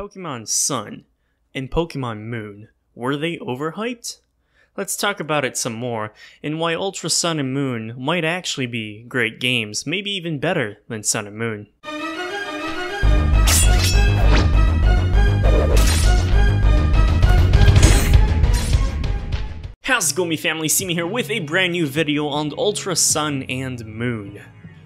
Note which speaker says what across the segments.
Speaker 1: Pokémon Sun and Pokémon Moon, were they overhyped? Let's talk about it some more, and why Ultra Sun and Moon might actually be great games, maybe even better than Sun and Moon. How's it going, me family? C.Mea here with a brand new video on Ultra Sun and Moon.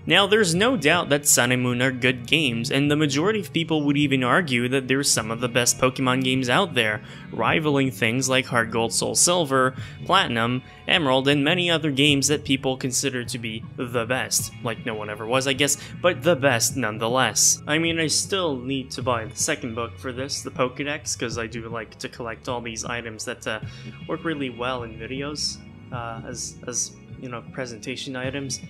Speaker 1: Now, there's no doubt that Sun and Moon are good games, and the majority of people would even argue that they're some of the best Pokemon games out there, rivaling things like Heart Gold, Soul Silver, Platinum, Emerald, and many other games that people consider to be the best. Like no one ever was, I guess, but the best nonetheless. I mean, I still need to buy the second book for this, the Pokédex, because I do like to collect all these items that work really well in videos, as you know, presentation items.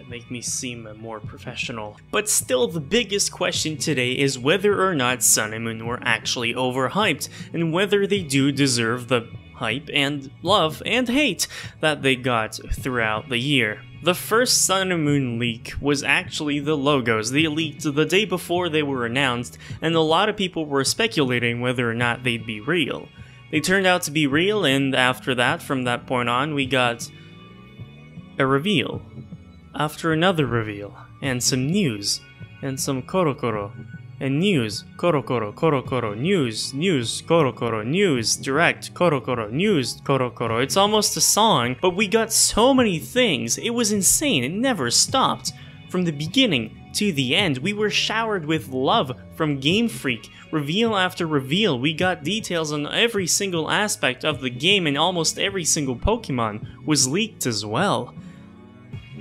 Speaker 1: Make me seem more professional. But still, the biggest question today is whether or not Sun and Moon were actually overhyped, and whether they do deserve the hype and love and hate that they got throughout the year. The first Sun and Moon leak was actually the logos. They leaked the day before they were announced, and a lot of people were speculating whether or not they'd be real. They turned out to be real, and after that, from that point on, we got a reveal. After another reveal, and some news, and some korokoro, and news, korokoro, korokoro, news, korokoro, news, direct, korokoro, news, korokoro. It's almost a song, but we got so many things, it was insane, it never stopped. From the beginning to the end, we were showered with love from Game Freak. Reveal after reveal, we got details on every single aspect of the game, and almost every single Pokemon was leaked as well.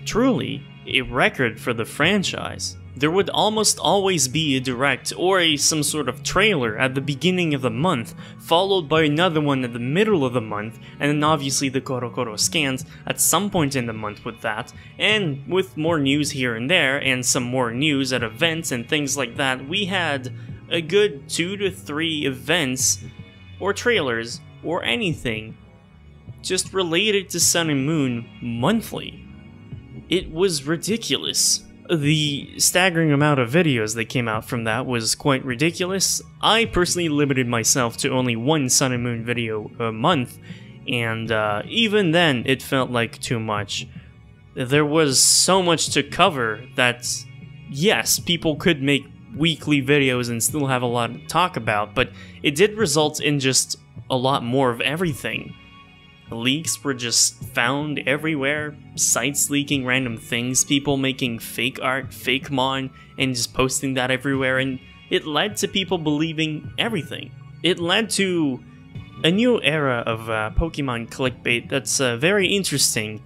Speaker 1: Truly, a record for the franchise. There would almost always be a direct or some sort of trailer at the beginning of the month, followed by another one at the middle of the month, and then obviously the Korokoro scans at some point in the month with that, and with more news here and there, and some more news at events and things like that. We had a good 2 to 3 events, or trailers, or anything, just related to Sun and Moon monthly. It was ridiculous. The staggering amount of videos that came out from that was quite ridiculous. I personally limited myself to only one Sun and Moon video a month, and even then it felt like too much. There was so much to cover that, yes, people could make weekly videos and still have a lot to talk about, but it did result in just a lot more of everything. Leaks were just found everywhere, sites leaking random things, people making fake art, fake mon, and just posting that everywhere, and it led to people believing everything. It led to a new era of Pokemon clickbait that's very interesting.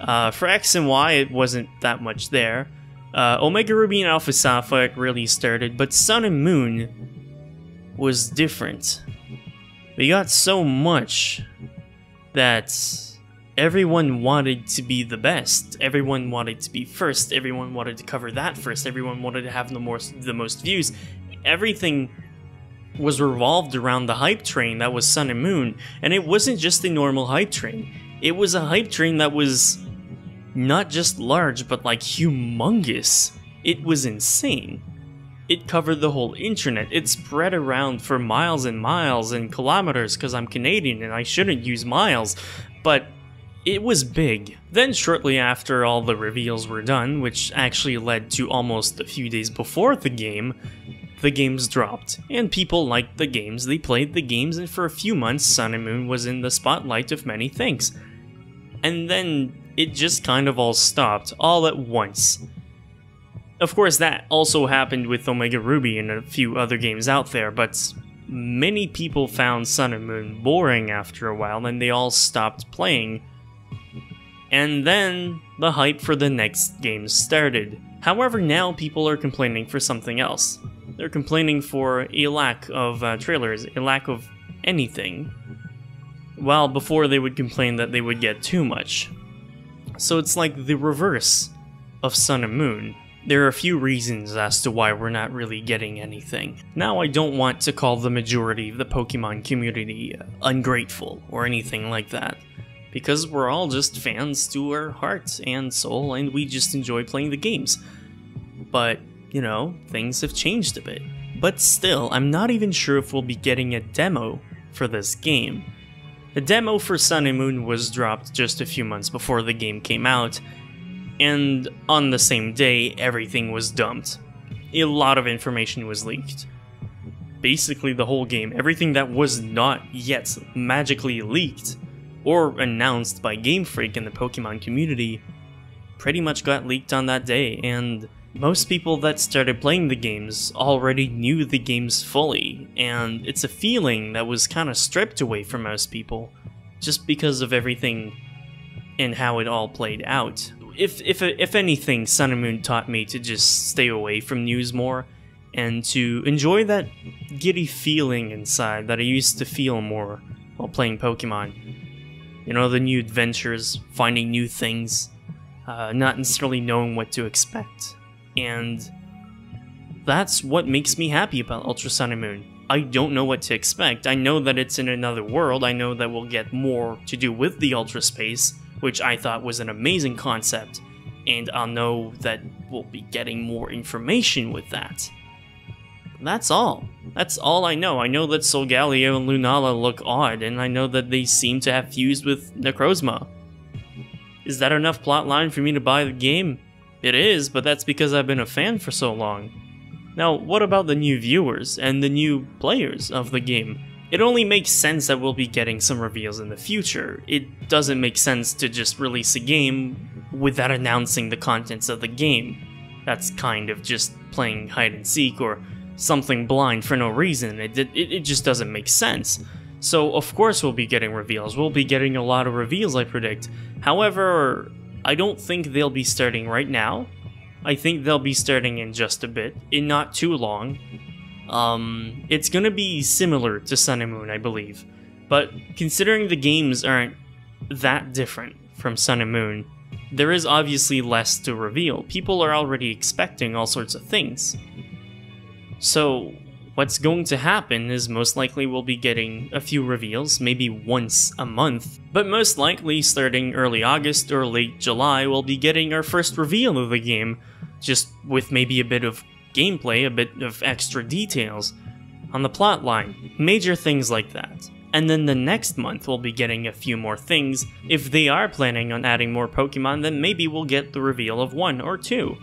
Speaker 1: For X and Y, it wasn't that much there. Omega Ruby and Alpha Sapphire it really started, but Sun and Moon was different. We got so much that everyone wanted to be the best, everyone wanted to be first, everyone wanted to cover that first, everyone wanted to have the most views. Everything was revolved around the hype train that was Sun and Moon, and it wasn't just a normal hype train. It was a hype train that was not just large, but like humongous. It was insane. It covered the whole internet. It spread around for miles and miles and kilometers because I'm Canadian and I shouldn't use miles, but it was big. Then shortly after all the reveals were done, which actually led to almost a few days before the games dropped. And people liked the games, they played the games, and for a few months Sun and Moon was in the spotlight of many things. And then it just kind of all stopped, all at once. Of course, that also happened with Omega Ruby and a few other games out there, but many people found Sun and Moon boring after a while, and they all stopped playing. And then the hype for the next game started. However, now people are complaining for something else. They're complaining for a lack of trailers, a lack of anything. While before they would complain that they would get too much. So it's like the reverse of Sun and Moon. There are a few reasons as to why we're not really getting anything. Now, I don't want to call the majority of the Pokemon community ungrateful or anything like that, because we're all just fans to our heart and soul, and we just enjoy playing the games. But, you know, things have changed a bit. but still, I'm not even sure if we'll be getting a demo for this game. The demo for Sun and Moon was dropped just a few months before the game came out, and on the same day, everything was dumped. A lot of information was leaked. Basically the whole game, everything that was not yet magically leaked or announced by Game Freak in the Pokemon community pretty much got leaked on that day, and most people that started playing the games already knew the games fully, and it's a feeling that was kind of stripped away from most people just because of everything and how it all played out. If anything, Sun and Moon taught me to just stay away from news more and to enjoy that giddy feeling inside that I used to feel more while playing Pokemon. You know, the new adventures, finding new things, not necessarily knowing what to expect. And that's what makes me happy about Ultra Sun and Moon. I don't know what to expect. I know that it's in another world. I know that we'll get more to do with the Ultra Space, which I thought was an amazing concept, and I'll know that we'll be getting more information with that. That's all. That's all I know. I know that Solgaleo and Lunala look odd, and I know that they seem to have fused with Necrozma. Is that enough plotline for me to buy the game? It is, but that's because I've been a fan for so long. Now, what about the new viewers and the new players of the game? It only makes sense that we'll be getting some reveals in the future. It doesn't make sense to just release a game without announcing the contents of the game. That's kind of just playing hide and seek or something blind for no reason. It just doesn't make sense. So of course we'll be getting reveals. We'll be getting a lot of reveals, I predict. However, I don't think they'll be starting right now. I think they'll be starting in just a bit, in not too long. It's gonna be similar to Sun and Moon, I believe. But considering the games aren't that different from Sun and Moon, there is obviously less to reveal. People are already expecting all sorts of things. So what's going to happen is most likely we'll be getting a few reveals, maybe once a month, but most likely starting early August or late July we'll be getting our first reveal of the game, just with maybe a bit of gameplay, a bit of extra details on the plot line, major things like that. And then the next month we'll be getting a few more things. If they are planning on adding more Pokemon, then maybe we'll get the reveal of 1 or 2.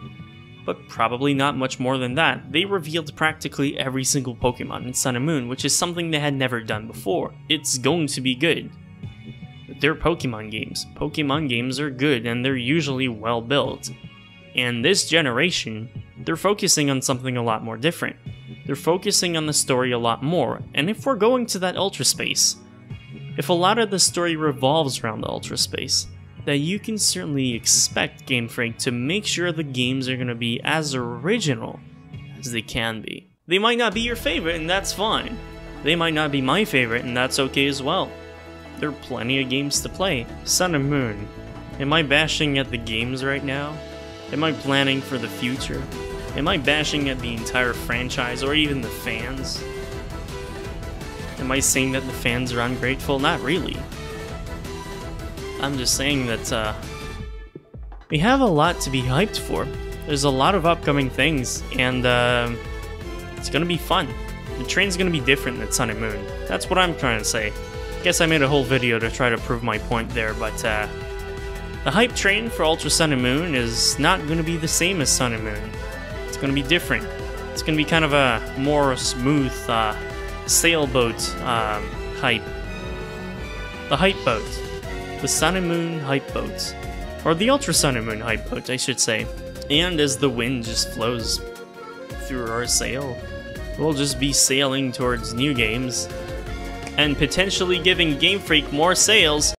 Speaker 1: But probably not much more than that. They revealed practically every single Pokemon in Sun and Moon, which is something they had never done before. It's going to be good. They're Pokemon games. Pokemon games are good and they're usually well built. And this generation, they're focusing on something a lot more different. They're focusing on the story a lot more, and if we're going to that Ultra Space, if a lot of the story revolves around the Ultra Space, then you can certainly expect Game Freak to make sure the games are going to be as original as they can be. They might not be your favorite, and that's fine. They might not be my favorite, and that's okay as well. There are plenty of games to play. Sun and Moon. Am I bashing at the games right now? Am I planning for the future? Am I bashing at the entire franchise or even the fans? Am I saying that the fans are ungrateful? Not really. I'm just saying that we have a lot to be hyped for. There's a lot of upcoming things, and it's gonna be fun. The train's gonna be different than Sun and Moon. That's what I'm trying to say. Guess I made a whole video to try to prove my point there, but the hype train for Ultra Sun and Moon is not gonna be the same as Sun and Moon. It's gonna be different. It's gonna be kind of a more smooth sailboat hype. The hype boat. The Sun and Moon hype boat. Or the Ultra Sun and Moon hype boat, I should say. And as the wind just flows through our sail, we'll just be sailing towards new games and potentially giving Game Freak more sales